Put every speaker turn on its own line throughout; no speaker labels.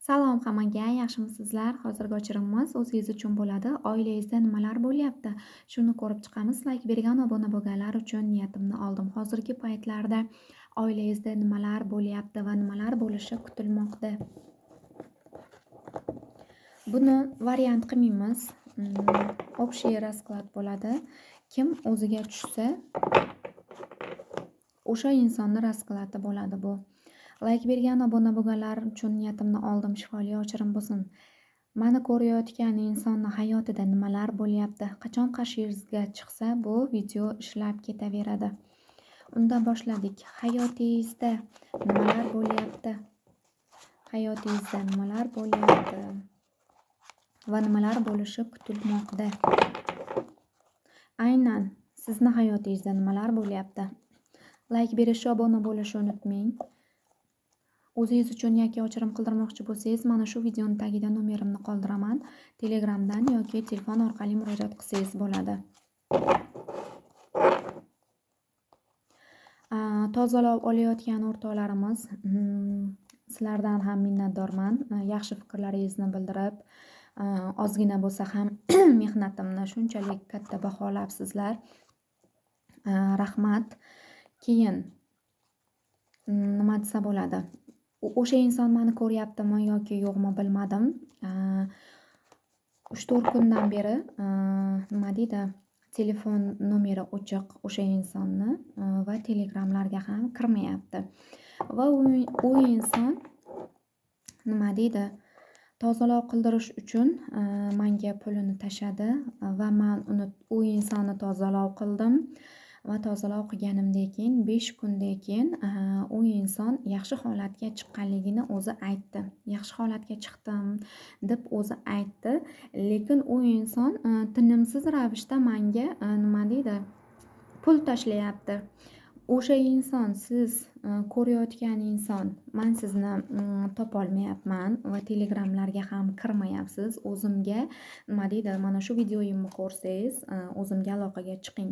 Salom hammaga, yaxshimisizlar? Hozirgi o'chirig'imiz o'zingiz uchun bo'ladi. Oilangizda nimalar bo'lyapti? Shuni ko'rib chiqamiz. Like bergan, obuna bo'lganlar uchun niyatimni oldim. Hozirgi paytlarda oilangizda nimalar bo'lyapti va nimalar bo'lishi kutilmoqda? Buni variant qilmaymiz. Общий расклад bo'ladi. Kim o'ziga tushsa, o'sha insonni rasklati bo'ladi bu. Like bergan, obuna bo'lganlar uchun niyatimni oldim. Shifoli o'chirim bo'lsin. Mani ko'rayotgan insonni hayotida nimalar bo'lyapti? Qachon qarshingizga chiqsa, bu video ishlab ketaveradi. Undan boshladik. Hayotingizda nimalar bo'lyapti? Hayotingizda nimalar bo'lyapti? Va nimalar bo'lishi kutilmoqda? Aynan sizni hayotingizda nimalar bo'lyapti? Like berish, obuna bo'lishni unutmang. O'zingiz uchun yoki o'chirim qildirmoqchi bo'lsangiz, mana shu videoning tagida nomerimni qoldiraman. Telegramdan yoki telefon orqali murojaat qilsangiz bo'ladi. Tozalab olayotgan o'rtoqlarimiz, sizlardan ham minnatdorman. Yaxshi fikrlaringizni bildirib, ozgina bo'lsa ham mehnatimni shunchalik katta baholabsizlar. Rahmat. Keyin nima desa bo'ladi? O'sha inson meni ko'ryaptimi yoki yo'qmi bilmadim. 3-4 kundan beri nima deydi? Telefon nomeri o'chiq o'sha insonni va telegramlarga ham kirmayapti. Va u inson nima deydi? Tozalov qildirish uchun menga pulini tashadi va men u insonni tozalov qildim. Va tozalov qilganimdan keyin 5 kundan keyin u inson yaxshi holatga chiqqanligini o'zi aytdi. Yaxshi holatga chiqdim deb o'zi aytdi, lekin u inson tinimsiz ravishda menga nima deydi? Pul tashlayapti. O'sha inson, siz ko'rayotgan inson, men sizni topolmayapman va telegramlarga ham kirmayapsiz. O'zimga nima deydi? Mana shu videoyimni ko'rsangiz, o'zimga aloqaga chiqing.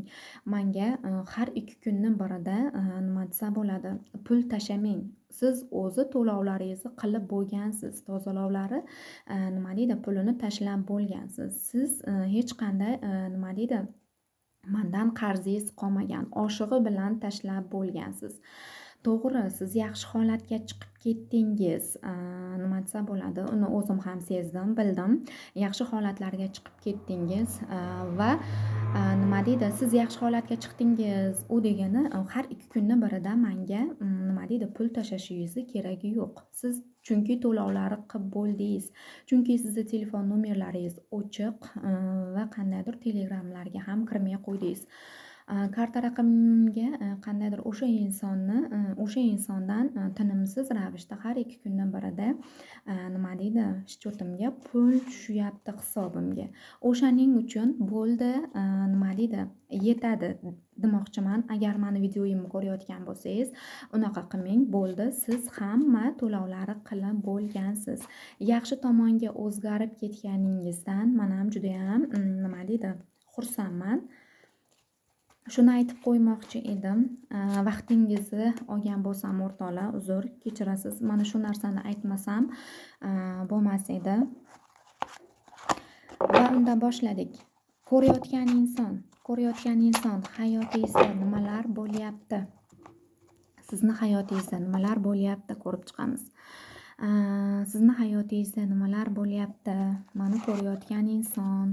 Menga har 2 kunning birida nima desa bo'ladi? Pul tashamang. Siz o'zi to'lovlaringizni qilib bo'lgansiz. Tozalovlari nima deydi? Pulini tashlab bo'lgansiz. Siz hech qanday nima deydi? Mendan qarzingiz qolmagan. Oshig'i bilan tashlab bo'lgansiz. To'g'ri, siz yaxshi holatga chiqib ketdingiz. Nima desa bo'ladi? Uni o'zim ham sezdim, bildim. Yaxshi holatlarga chiqib ketdingiz va nima deydi? Siz yaxshi holatga chiqdingiz. U degani har 2 kunning birida menga nima deydi? Pul tashlashingizni keragi yo'q. Siz chunki to'lovlari qilib bo'ldingiz. Chunki sizning telefon nomerlaringiz o'chiq va qandaydir telegramlarga ham kirmay qo'ydingiz. Karta raqamimga qandaydir o'sha insondan tinimsiz ravishda har 2 kundan birida nima deydi? Shchotimga pul tushyapti hisobimga. O'shaning uchun bo'ldi, nima deydi? Yetadi demoqchiman. Agar meni videoyimni ko'rayotgan bo'lsangiz, unaqa qilmang. Bo'ldi, siz hamma to'lovlari qilib bo'lgansiz. Yaxshi tomonga o'zgarib ketganingizdan men ham juda ham nima deydi? Xursandman. Shuni aytib qo'ymoqchi edim. Vaqtingizni olgan bo'lsam o'rtoqlar, uzr, kechirasiz. Mana shu narsani aytmasam bo'lmas edi. Va undan boshladik. Ko'rayotgan inson hayotingizda nimalar bo'lyapti? Sizni hayotingizda nimalar bo'lyapti? Ko'rib chiqamiz. Sizni hayotingizda nimalar bo'lyapti? Meni ko'rayotgan inson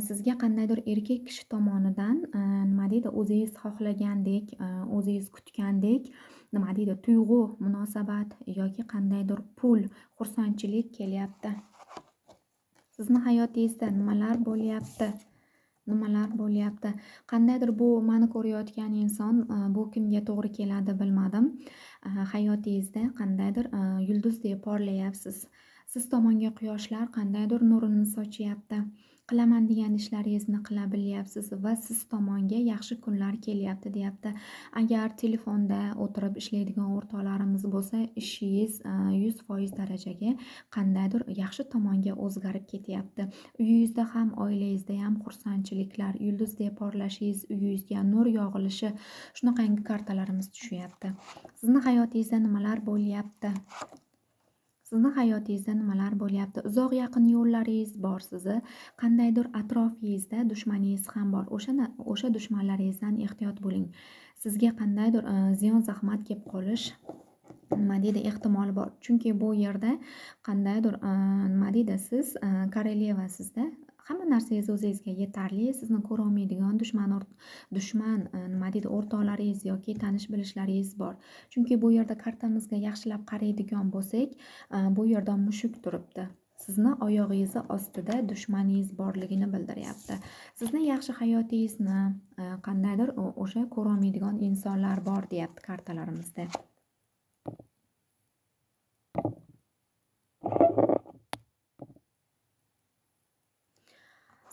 sizga qandaydir erkak kishi tomonidan nima deydi? O'zingiz xohlagandek, o'zingiz kutgandek nima deydi? Tuyg'u, munosabat yoki qandaydir pul, xursandchilik kelyapti. Sizni hayotingizda nimalar bo'lyapti? Nimalar bo'lyapti? Qandaydir bu meni ko'rayotgan inson bu kimga to'g'ri keladi bilmadim. Hayotingizda qandaydir yulduzdek porlayapsiz. Siz tomonga quyoshlar qandaydir nurini sochyapti. Qilaman degan ishlaringizni qila bilyapsiz va siz tomonga yaxshi kunlar kelyapti deyapti. Agar telefonda o'tirib ishlaydigan o'rtoqlarimiz bo'lsa, ishingiz 100% darajaga qandaydir yaxshi tomonga o'zgarib ketyapti. Uyingizda ham, oilangizda ham xursandchiliklar, yulduzdek porlashingiz, uyingizga nur yog'ilishi, shunaqangi kartalarimiz tushyapti. Sizni hayotingizda nimalar bo'lyapti? Sizni hayotingizda nimalar bo'lyapti? Uzoq yaqin yo'llaringiz bor sizni. Qandaydir atrofingizda dushmaningiz ham bor. O'sha dushmanlaringizdan ehtiyot bo'ling. Sizga qandaydir ziyon zahmat kelib qolish nima deydi ehtimoli bor. Chunki bu yerda qandaydir nima deydi siz korolevasizda. Hamma narsangiz o'zingizga yetarli. Sizni ko'rolmaydigan dushman nima deydi o'rtoqlaringiz yoki tanish bilishlaringiz bor. Chunki bu yerda kartamizga yaxshilab qaraydigan bo'lsak, bu yerda mushuk turibdi. Sizni oyog'ingizni ostida dushmaningiz borligini bildiryapti. Sizni yaxshi hayotingizni qandaydir o'sha ko'rolmaydigan insonlar bor deyapti kartalarimizda.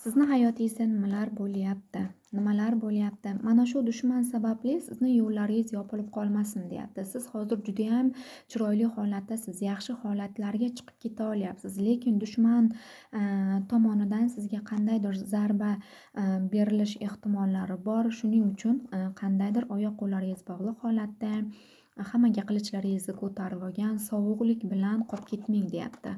Sizni hayotingizda nimalar bo'lyapti? Nimalar bo'lyapti? Mana shu dushman sababli sizni yo'llaringiz yopilib qolmasin deyapti. Siz hozir juda ham chiroyli holatdasiz, yaxshi holatlarga chiqib keta olyapsiz. Lekin dushman tomonidan sizga qandaydir zarba berilish ehtimollari bor. Shuning uchun qandaydir oyoq qo'llaringiz bog'liq holatda hammaga qilichlaringizni ko'tarib olgan, sovuqlik bilan qolib ketmang deyapti.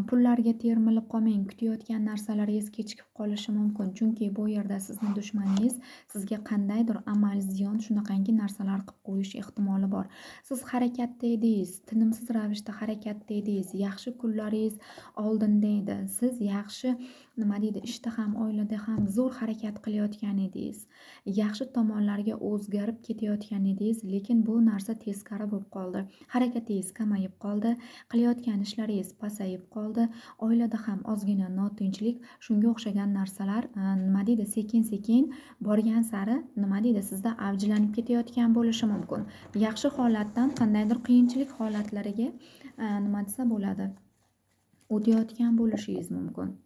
Pullarga termilib qolmang, kutayotgan narsalaringiz kechikib qolishi mumkin. Chunki bu yerda sizni dushmaningiz sizga qandaydir amal, ziyon, shunaqangi narsalar qilib qo'yish ehtimoli bor. Siz harakatda edingiz, tinimsiz ravishda harakatda edingiz, yaxshi kunlaringiz oldinda edi. Siz yaxshi nima deydi, ishda ham, oilada ham zo'r harakat qilayotgan edingiz. Yaxshi tomonlarga o'zgarib ketayotgan edingiz, lekin bu narsa teskari bo'lib qoldi. Harakatingiz kamayib qoldi, qilayotgan ishlaringiz pasayib qoldi, oilada ham ozgina notinchlik, shunga o'xshagan narsalar nima deydi sekin-sekin borgan sari nima deydi sizda avjlanib ketayotgan bo'lishi mumkin. Yaxshi holatdan qandaydir qiyinchilik holatlariga nima desa bo'ladi, o'tayotgan bo'lishingiz mumkin.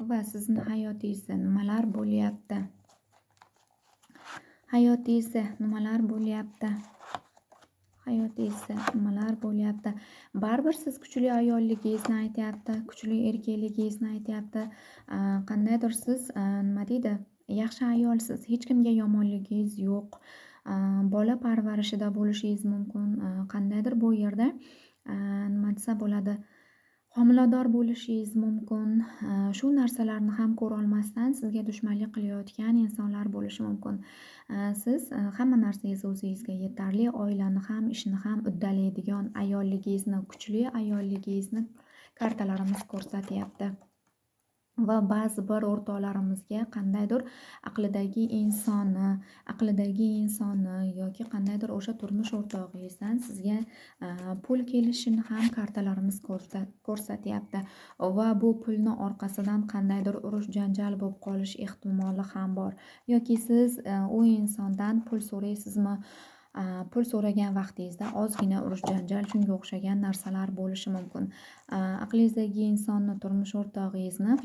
Va sizni hayotingizda nimalar bo'lyapti? Hayotingizda nimalar bo'lyapti? Hayotingizda nimalar bo'lyapti? Baribir siz kuchli ayolligingizni aytyapti, kuchli erkakligingizni aytyapti. Qandaydir siz nima deydi, yaxshi ayolsiz, hech kimga yomonligingiz yo'q. Bola parvarishida bo'lishingiz mumkin. Qandaydir bu yerda nima desa bo'ladi, homilador bo'lishingiz mumkin. Shu narsalarni ham ko'rolmasdan sizga dushmanlik qilayotgan insonlar bo'lishi mumkin. Siz hamma narsangiz o'zingizga yetarli, oilani ham, ishni ham uddalaydigan ayolligingizni, kuchli ayolligingizni kartalarimiz ko'rsatyapti. Va ba'zi bir o'rtoqlarimizga qandaydir aqlidagi insonni yoki qandaydir o'sha turmush o'rtog'ingizdan sizga pul kelishini ham kartalarimiz ko'rsatyapti. Va bu pulni orqasidan qandaydir urush janjal bo'lib qolish ehtimoli ham bor. Yoki siz u insondan pul so'raysizmi? Pul so'ragan vaqtingizda ozgina urush janjal, shunga o'xshagan narsalar bo'lishi mumkin. Aqlingizdagi insonni, turmush o'rtog'ingizni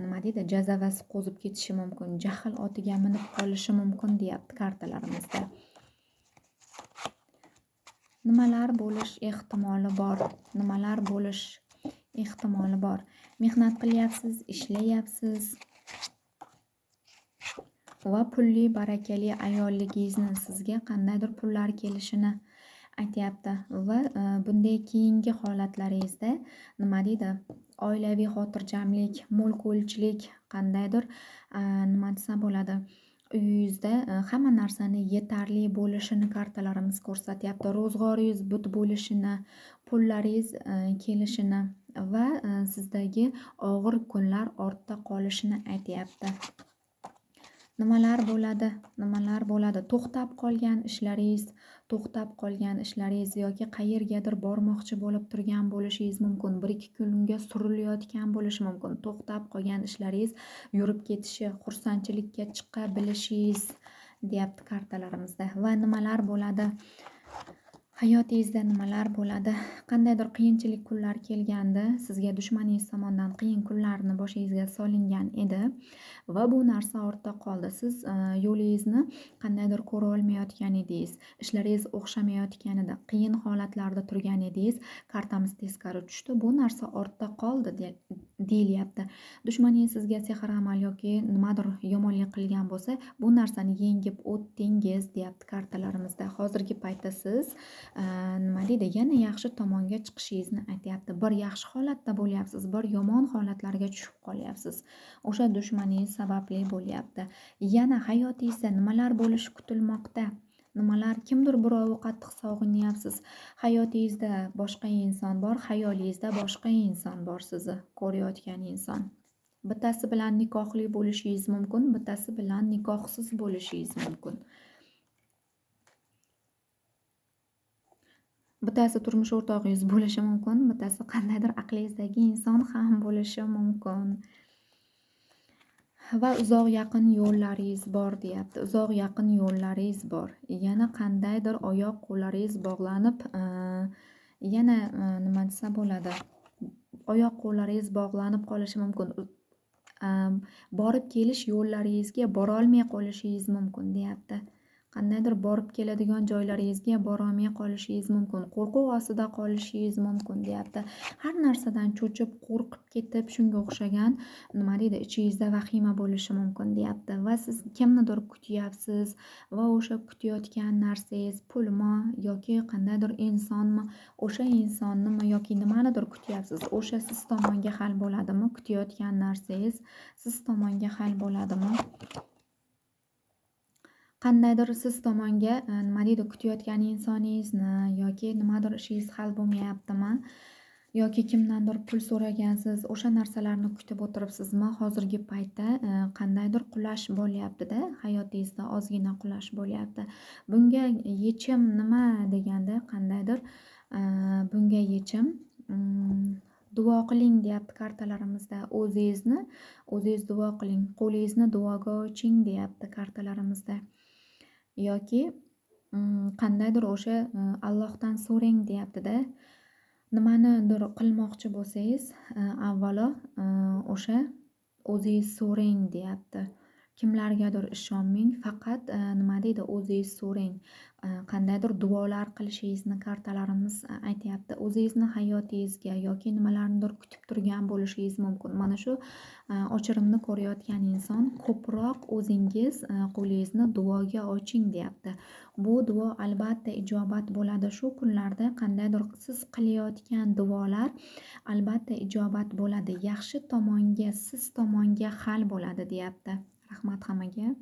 nima deydi, jazavasi qo'zib ketishi mumkin, jahl otiga minib qolishi mumkin deyapti kartalarimizda. Nimalar bo'lish ehtimoli bor? Nimalar bo'lish ehtimoli bor? Mehnat qilyapsiz, ishlayapsiz va pulli, barakali ayolligingizni, sizga qandaydir pullar kelishini aytyapti. Va bunday keyingi holatlaringizda nima deydi, oilaviy xotirjamlik, mulk-o'lchilik, qandaydir nima desa bo'ladi, uyingizda hamma narsani yetarli bo'lishini kartalarimiz ko'rsatyapti. Ro'zg'oringiz but bo'lishini, pullaringiz kelishini va sizdagi og'ir kunlar ortda qolishini aytyapti. Nimalar bo'ladi? Nimalar bo'ladi? To'xtab qolgan ishlaringiz yoki qayergadir bormoqchi bo'lib turgan bo'lishingiz mumkin. 1-2 kunga surilayotgan bo'lishi mumkin. To'xtab qolgan ishlaringiz yurib ketishi, xursandchilikka chiqa bilishingiz deyapti kartalarimizda. Va nimalar bo'ladi? Hayotingizda nimalar bo'ladi? Qandaydir qiyinchilik kunlar kelganda, sizga dushmaningiz tomonidan qiyin kunlarni boshingizga solingan edi va bu narsa ortda qoldi. Siz yo'lingizni qandaydir ko'ra olmayotgan edingiz, ishlaringiz o'xshamayotganida, qiyin holatlarda turgan edingiz, kartamiz teskari tushdi. Bu narsa ortda qoldi deyilyapti. Dushmaningiz sizga sehr amal yoki nimadir yomonlik qilgan bo'lsa, bu narsani yengib o'tdingiz, deyapti kartalarimizda. Hozirgi paytda siz nima deydi, yana yaxshi tomonga chiqishingizni aytyapti. Bir yaxshi holatda bo'lyapsiz, bir yomon holatlarga tushib qolyapsiz. O'sha dushmaningiz sababli bo'lyapti. Yana hayotingizda nimalar bo'lishi kutilmoqda? Nimalar, kimdir birovi qattiq sog'inyapsiz. Hayotingizda boshqa inson bor, xayolingizda boshqa inson bor, sizni ko'rayotgan inson. Bittasi bilan nikohli bo'lishingiz mumkin, bittasi bilan nikohsiz bo'lishingiz mumkin. Bittasi turmush o'rtog'ingiz bo'lishi mumkin, bittasi qandaydir aqlingizdagi inson ham bo'lishi mumkin. Va uzoq yaqin yo'llaringiz bor, deyapti. Uzoq yaqin yo'llaringiz bor. Yana qandaydir oyoq qo'llaringiz bog'lanib, yana nima desa bo'ladi? Oyoq qo'llaringiz bog'lanib qolishi mumkin. Borib kelish yo'llaringizga borolmay qolishingiz mumkin, deyapti. Qandaydir borib keladigan joylaringizga borolmay qolishingiz mumkin. Qo'rquv ostida qolishingiz mumkin, deyapti. Har narsadan cho'chib, qo'rqib ketib, shunga o'xshagan nima deydi, ichingizda vahima bo'lishi mumkin, deyapti. Va siz kimnidir kutyapsiz va o'sha kutayotgan narsangiz pulmi yoki qandaydir insonmi, o'sha insonnimi yoki nimanidir kutyapsiz. O'sha siz tomonga hal bo'ladimi? Kutayotgan narsangiz siz tomonga hal bo'ladimi? Qandaydir siz tomonga nima deydi, kutayotgan insoningizni yoki nimadir ishingiz hal bo'lmayaptimi? Yoki kimdandir pul so'ragansiz, o'sha narsalarni kutib o'tiribsizmi? Hozirgi paytda qandaydir qulash bo'lyapti-da, hayotingizda ozgina qulash bo'lyapti. Bunga yechim nima deganda, qandaydir bunga yechim duo qiling, deyapti kartalarimizda. O'zingiz duo qiling, qo'lingizni duoga oching, deyapti kartalarimizda. Yoki qandaydir o'sha Allohdan so'rang, deyapti-da. Nimanidir qilmoqchi bo'lsangiz, avvalo o'sha o'zingiz so'rang, deyapti. Kimlargadir ishonmang, faqat nima deydi, o'zingiz so'rang. Qandaydir duolar qilishingizni kartalarimiz aytyapti. O'zingizni hayotingizga yoki nimalarnidir kutib turgan bo'lishingiz mumkin. Mana shu ochirimni ko'rayotgan inson ko'proq o'zingiz qo'lingizni duoga oching, deyapti. Bu duo albatta ijobat bo'ladi. Shu kunlarda qandaydir siz qilayotgan duolar albatta ijobat bo'ladi. Yaxshi tomonga, siz tomonga hal bo'ladi, deyapti. Rahmat hammaga.